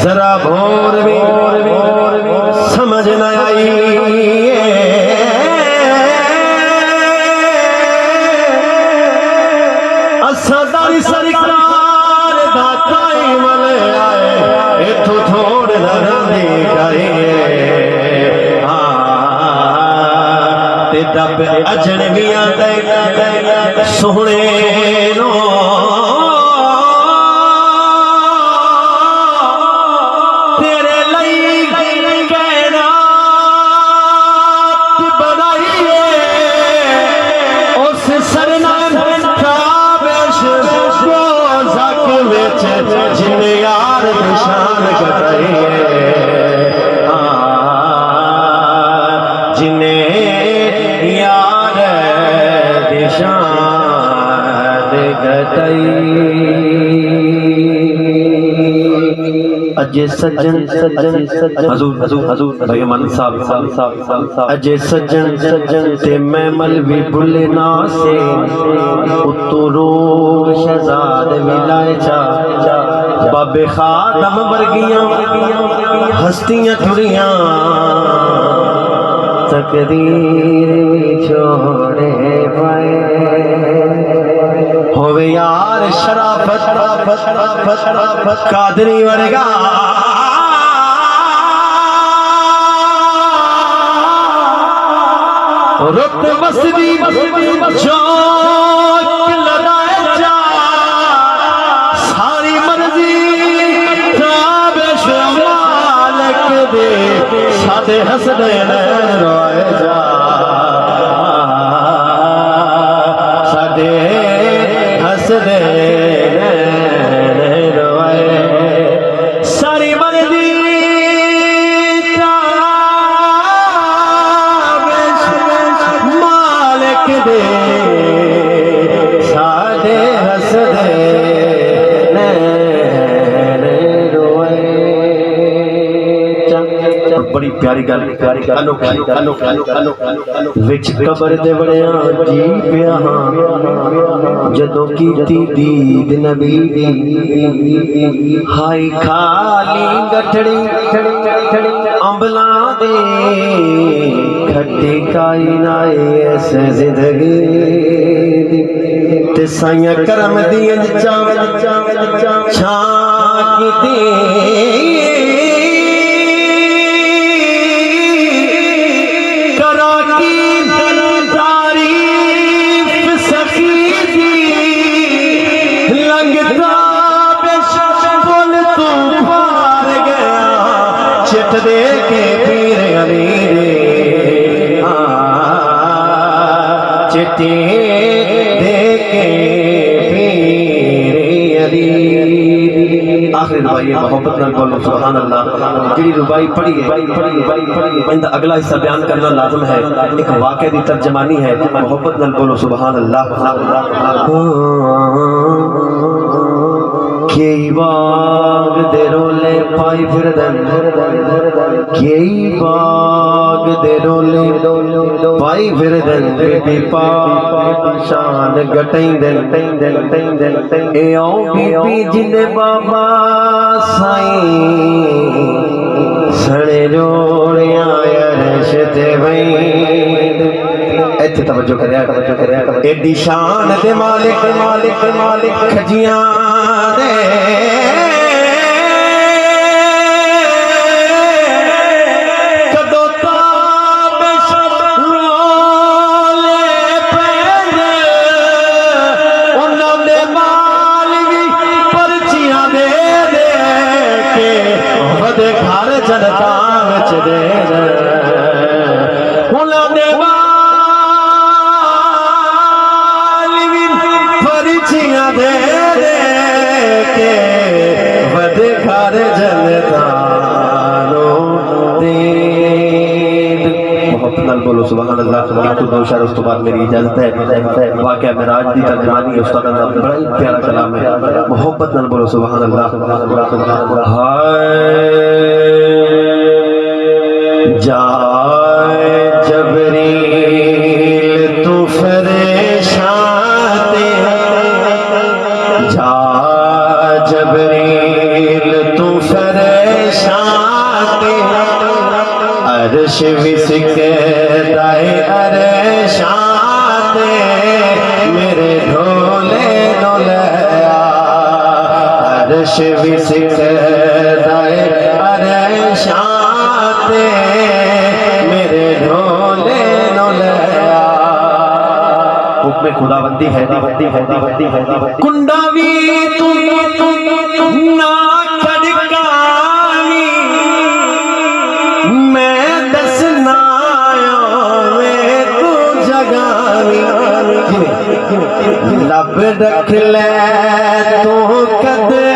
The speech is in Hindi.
जरा भोर भी समझ न आई असदारी सरकार दा टाइम ले आए इथों थोड़े रहंदी गए ते दब अजनबियां दे सोहणे नो जिन्हें यार निशान कटाए जिन्हें यार निशान कटाई अजय सज्जन हजूर हजूर हजूर भाई मन साहब अजय सज्जन ते मैं मलवी बुले ना से उतरो शहजाद विलाए जा बाबे खादम वर्गियां हस्तियां तुरियां तकदीर छोड़े पाए होवे यार शराफत कादरी वर्गा रुत मस्ती जो लड़ाए जा सारी मर्जी ताबेश मालिक दे सादे हसदे रोए जा सादे हसदे रोए सारी मर्जी ताबेश मालिक दे सादे हसदे बड़ी प्यारी गल विच कबर दे बड़िया जी पिया जदों कीती दीद नबी दी हाई खाली गठड़ी अंबला दे खट्टी काई नाए ऐसे जिंदगी ते साइया करम दी चावल छां कीती चिट दे के पीर अली चिट्ठी दे के पीर अली आखिरी रुबाई मोहब्बत नाल बोलो सुभान अल्लाह जेडी रुबाई पढ़ी है इंदा अगला हिस्सा बयान करना लाजम है एक वाक़े दी तर्जमानी है मोहब्बत नाल बोलो सुभान अल्लाह केई बाग दे रोले पाई फिरदन केई बाग दे रोले पाई फिरदन बेबी पाक शान गटाइंदन ए ओ बीबी जिने बाबा साईं सणे जोड़िया अरश ते वई इत्थे तवज्जो करिया एडी शान दे मालिक खजियां दे कदों ताबिश रोले पैंदे उन्हां दे मालिक परचियां दे के वदे घर जनता विच दे मोहब्बत नाल बोलो सुभान अल्लाह। तो दो शेर उस तो बाद मेरी इजाजत है। वाकया मेराज दी तर्जमानी उस्ताद दा बड़ा ही प्यारा कलाम है। मोहब्बत नाल बोलो सुभान अल्लाह। हाय जाए जबरील तू फरेशान जा जबरील तू फरेशान अर्श विसकदाए अरशान मेरे ढोले ढोलया अर्श विसकदाए अरशान मेरे ढोले ढोलया हुक्म खुदाबंदी है कुंडावी तू ना खड़कावी मैं दसना में तू जगावी लब रख ले तू कदे